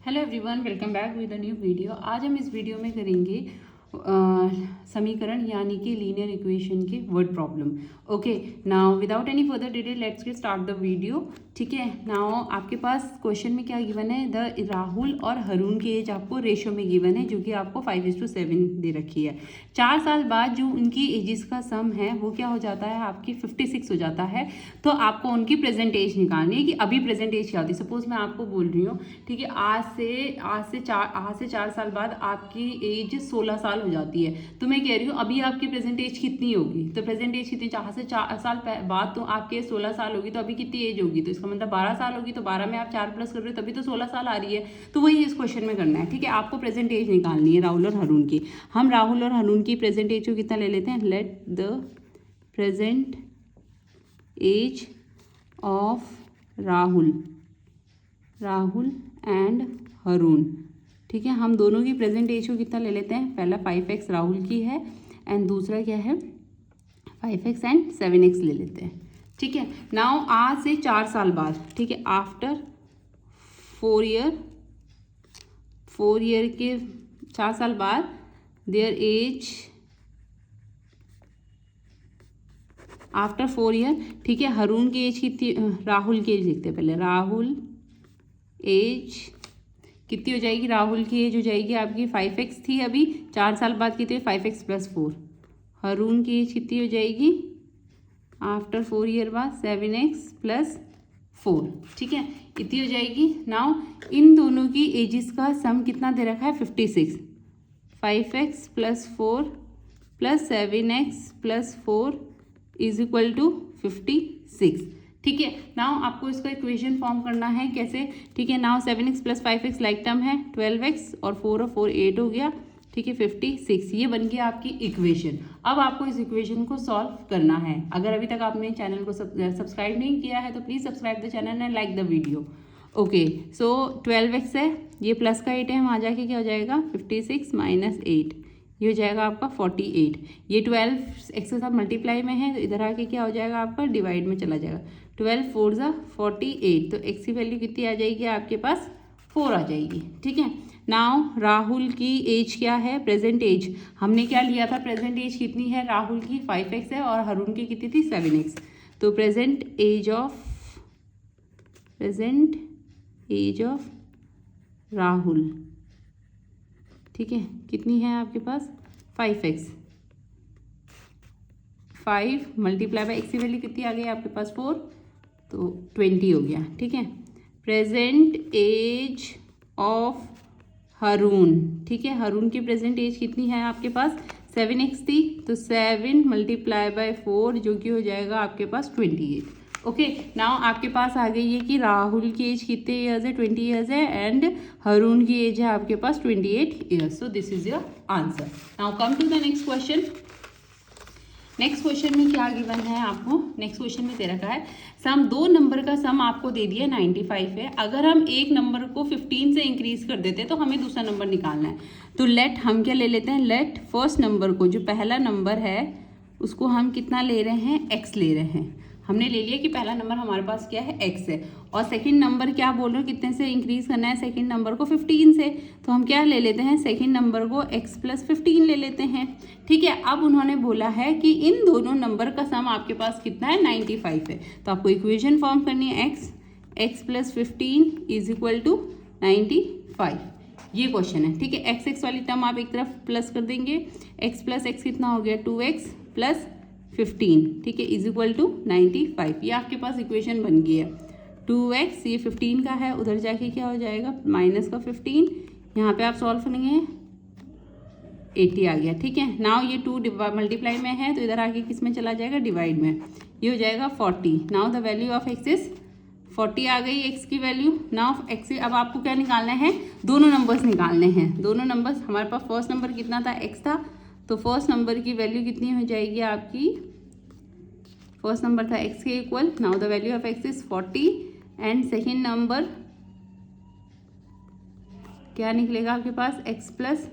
Hello everyone, welcome back with a new video. आज हम इस वीडियो में करेंगे समीकरण यानी कि लीनियर इक्वेशन के word problem. Okay, now without any further detail let's get start the video. ठीक है, नाउ आपके पास क्वेश्चन में क्या गिवन है, द राहुल और हरून की एज आपको रेशो में गिवन है, जो कि आपको 5:7 दे रखी है। 4 साल बाद जो उनकी एजेस का सम है वो क्या हो जाता है, आपकी 56 हो जाता है। तो आपको उनकी प्रेजेंट एज निकालनी है कि अभी प्रेजेंट एज क्या होती है। सपोज मैं आपको बोल रही हूँ, ठीक है, आज से 4 साल बाद आपकी एज 16 साल हो जाती है। तो मैं कह रही हूँ अभी आपकी प्रेजेंट एज कितनी होगी, तो प्रेजेंट एज कितनी, 4 साल बाद तो आपके 16 साल होगी, तो अभी कितनी एज होगी, तो इसका मतलब 12 साल होगी। तो 12 में आप 4 प्लस कर रहे हो तभी तो 16 साल आ रही है। तो वही इस क्वेश्चन में करना है। ठीक है, आपको प्रेजेंट एज निकालनी है राहुल और हरून की। हम राहुल और हरून की प्रेजेंट एज को कितना ले लेते हैं, let the present age of Rahul and Haroon. ठीक है, हम दोनों की प्रेजेंट एज को कितना ले लेते हैं, पहला 5x राहुल की है एंड दूसरा क्या है 5x एंड 7x ले लेते हैं। ठीक है, नाउ आज से 4 साल बाद, ठीक है, आफ्टर 4 ईयर के 4 साल बाद देयर एज आफ्टर 4 ईयर। ठीक है, हरून की एज कितनी, राहुल की एज लिखते हैं पहले। राहुल एज कितनी हो जाएगी, राहुल की एज हो जाएगी आपकी 5x थी, अभी 4 साल बाद कितनी, 5x + 4। हरून की एज कितनी हो जाएगी आफ्टर 4 ईयर बाद, 7x + 4। ठीक है, इतनी हो जाएगी। नाउ इन दोनों की एजेस का सम कितना दे रखा है, 56। 5x + 4 + 7x + 4 = 56। ठीक है, नाउ आपको इसका इक्वेशन फॉर्म करना है कैसे। ठीक है, now 7x + 5x like term है, 12x और 4 और 4 8 हो गया। ठीक है, 56 ये बन गया आपकी इक्वेशन। अब आपको इस इक्वेशन को सॉल्व करना है। अगर अभी तक आपने चैनल को सब्सक्राइब नहीं किया है तो please subscribe the channel and like the video. Okay, so 12x है, ये प्लस का 8 है, वहाँ जाके क्या हो जाएगा 56 - 8, ये हो जाएगा आपका 48। ये 12 x के साथ मल्टीप्लाई में है, तो इधर आके क्या हो जाएगा आपका डिवाइड में चला जाएगा। 12 4 = 48, तो x की वैल्यू कितनी आ जाएगी आपके पास, 4 आ जाएगी। ठीक है, नाउ राहुल की एज क्या है, प्रेजेंट एज हमने क्या लिया था, प्रेजेंट एज कितनी है राहुल की 5x है और हरून की कितनी थी 7x। तो प्रेजेंट एज ऑफ राहुल, ठीक है, कितनी है आपके पास 5x, 5 × x की वैल्यू कितनी आ गई आपके पास 4, तो 20 हो गया। ठीक है, प्रेजेंट एज ऑफ हरून, ठीक है, हरून की प्रेजेंट एज कितनी है आपके पास, 7x थी, तो 7 × 4 जो कि हो जाएगा आपके पास 28। ओके, नाउ आपके पास आ गई है कि राहुल की एज कितने ईयर्स है, 20 ईयर्स है, एंड हरून की एज है आपके पास 28 years. So this is your answer. Now come to the next question. Next question में क्या गिवन है आपको, नेक्स्ट क्वेश्चन में दे रखा है सम, 2 नंबर का सम आपको दे दिया 95 है। अगर हम एक नंबर को 15 से इंक्रीज कर देते हैं तो हमें दूसरा नंबर निकालना है। तो लेट हम क्या ले लेते हैं, लेट फर्स्ट नंबर को, जो पहला नंबर है उसको हम कितना ले रहे हैं, x ले रहे हैं। हमने ले लिया कि पहला नंबर हमारे पास क्या है, x है, और सेकंड नंबर क्या बोल रहे हो, कितने से इंक्रीज करना है सेकंड नंबर को, 15 से। तो हम क्या ले लेते हैं, सेकंड नंबर को x + 15 ले लेते हैं। ठीक है, अब उन्होंने बोला है कि इन दोनों नंबर का सम आपके पास कितना है, 95 है। तो आपको इक्वेशन फॉर्म करनी है, x + 15 = 95। ये क्वेश्चन है। ठीक है, x वाली टर्म आप एक तरफ प्लस कर देंगे, x + x कितना हो गया, 2x + 15, ठीक है, = 95। ये आपके पास इक्वेशन बन गई है। 2x ये 15 का है, उधर जाके क्या हो जाएगा माइनस का 15, यहाँ पे आप सॉल्व करेंगे 80 आ गया। ठीक है, नाउ ये 2 मल्टीप्लाई में है, तो इधर आके किस में चला जाएगा, डिवाइड में, ये हो जाएगा 40। Now the value of x is 40 आ गई x की वैल्यू। नाउ x, अब आपको क्या निकालना है, दोनों नंबर्स निकालने हैं। दोनों नंबर्स, हमारे पास फर्स्ट नंबर कितना था, x था, तो फर्स्ट नंबर की वैल्यू कितनी हो जाएगी आपकी, फर्स्ट नंबर था x के equal. Now the value of x is 40 and second number क्या निकलेगा आपके पास, x +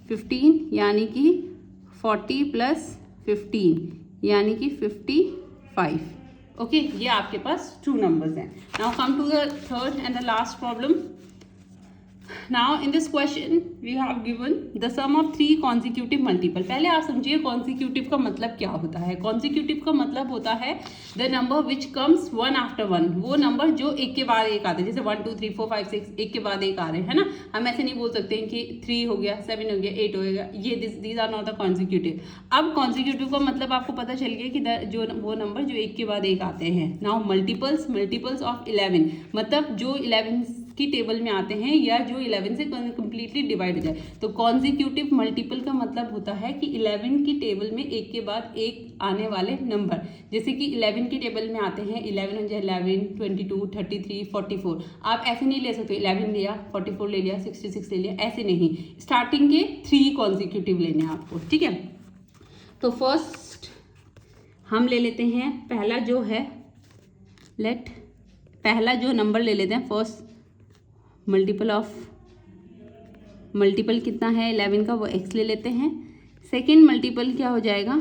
15 यानी कि 40 + 15 यानी कि 55। ओके, ये आपके पास 2 नंबर्स हैं। Now come to the third and the last problem. Now in this question we have given the sum of 3 consecutive multiple. पहले आप समझिए कॉन्जिक्यूटिव का मतलब क्या होता है। कॉन्जिक्यूटिव का मतलब होता है the number which comes one after one, वो नंबर जो एक के बाद एक आते हैं, जैसे 1 2 3 4 5 6 एक के बाद एक आ रहे हैं, है ना। हम ऐसे नहीं बोल सकते हैं कि 3 हो गया, 7 हो गया, 8 हो गया, ये these are not the consecutive. अब कॉन्जिक्यूटिव का मतलब आपको पता चल गया कि जो वो नंबर जो एक के बाद एक आते हैं। नाउ मल्टीपल्स ऑफ 11, मतलब जो 11 की टेबल में आते हैं या जो 11 से कंप्लीटली डिवाइड हो जाए। तो कॉन्जिक्यूटिव मल्टीपल का मतलब होता है कि 11 की टेबल में एक के बाद एक आने वाले नंबर, जैसे कि 11 की टेबल में आते हैं 11 हो जाए 11, 22, 33, 44। आप ऐसे नहीं ले सकते 11 लिया, 44 ले लिया, 66 ले लिया, ऐसे नहीं। स्टार्टिंग के 3 कॉन्जिक्यूटिव लेने हैं आपको, ठीक है। तो फर्स्ट हम ले लेते हैं पहला जो है, पहला जो नंबर ले लेते हैं फर्स्ट मल्टीपल कितना है 11 का, वो x ले लेते हैं। सेकेंड मल्टीपल क्या हो जाएगा,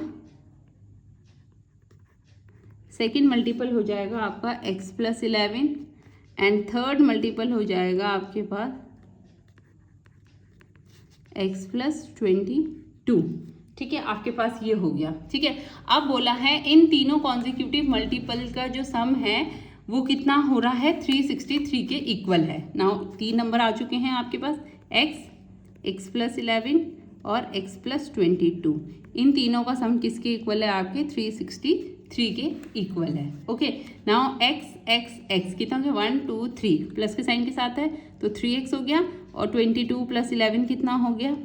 सेकेंड मल्टीपल हो जाएगा आपका x plus 11 and third multiple हो जाएगा आपके पास x प्लस 22, ठीक है। आपके पास ये हो गया, ठीक है। अब बोला है इन तीनों कॉन्जिक्यूटिव मल्टीपल का जो सम है वो कितना हो रहा है, 363 के इक्वल है। नाउ 3 नंबर आ चुके हैं आपके पास, x प्लस 11 और x प्लस 22। इन तीनों का सम किसके इक्वल है, आपके 363 के इक्वल है। ओके, नाउ x कितना हो गया, 1 2 3 प्लस के साइन के साथ है तो 3x हो गया, और 22 प्लस 11 कितना हो गया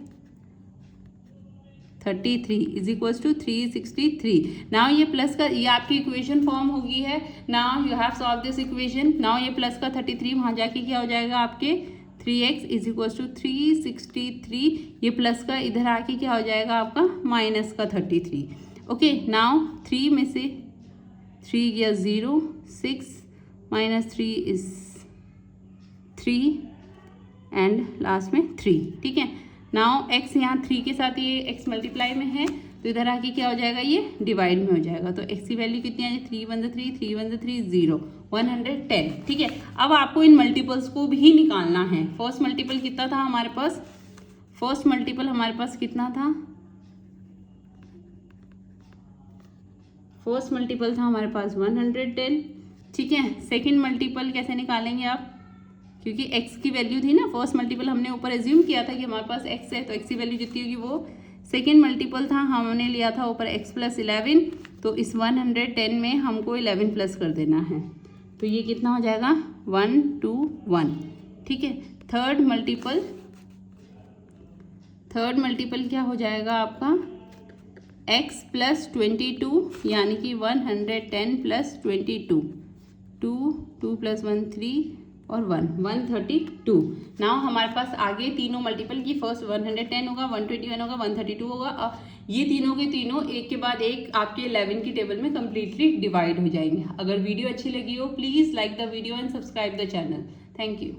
33 इज इक्वल्स टू 363। नाउ ये प्लस का, ये आपकी इक्वेशन फॉर्म हो गई है। Now you have solve this equation. Now ये प्लस का 33 वहाँ जाके क्या हो जाएगा आपके 3x इज इक्वल्स टू 363। ये प्लस का इधर आके क्या हो जाएगा आपका माइनस का 33। ओके, नाउ 3 में से 3 गया 0, 6 माइनस 3 इज 3 एंड लास्ट में 3, ठीक है। नाउ x यहाँ 3 के साथ ये x मल्टीप्लाई में है तो इधर आके क्या हो जाएगा, ये डिवाइड में हो जाएगा। तो x की वैल्यू कितनी आ जाए 3 1 3 3 1 3 0 110, ठीक है। अब आपको इन मल्टीपल्स को भी निकालना है। फर्स्ट मल्टीपल कितना था हमारे पास, फर्स्ट मल्टीपल हमारे पास कितना था, फर्स्ट मल्टीपल था हमारे पास 110, ठीक है। सेकेंड मल्टीपल कैसे निकालेंगे आप, क्योंकि x की वैल्यू थी ना, फर्स्ट मल्टीपल हमने ऊपर एज्यूम किया था कि हमारे पास x है तो x की वैल्यू जितनी होगी वो। सेकेंड मल्टीपल था, हमने लिया था ऊपर x प्लस 11, तो इस 110 में हमको 11 प्लस कर देना है, तो ये कितना हो जाएगा 1 2 1, ठीक है। थर्ड मल्टीपल क्या हो जाएगा आपका x प्लस 22, यानी कि 110 प्लस 22, 2 प्लस 1 3 और 132। नाउ हमारे पास आगे तीनों मल्टीपल की फर्स्ट 110 होगा, 121 होगा, 132 होगा। ये तीनों के तीनों एक के बाद एक आपके 11 की टेबल में कम्प्लीटली डिवाइड हो जाएंगे। अगर वीडियो अच्छी लगी हो please like the video and subscribe the channel. Thank you.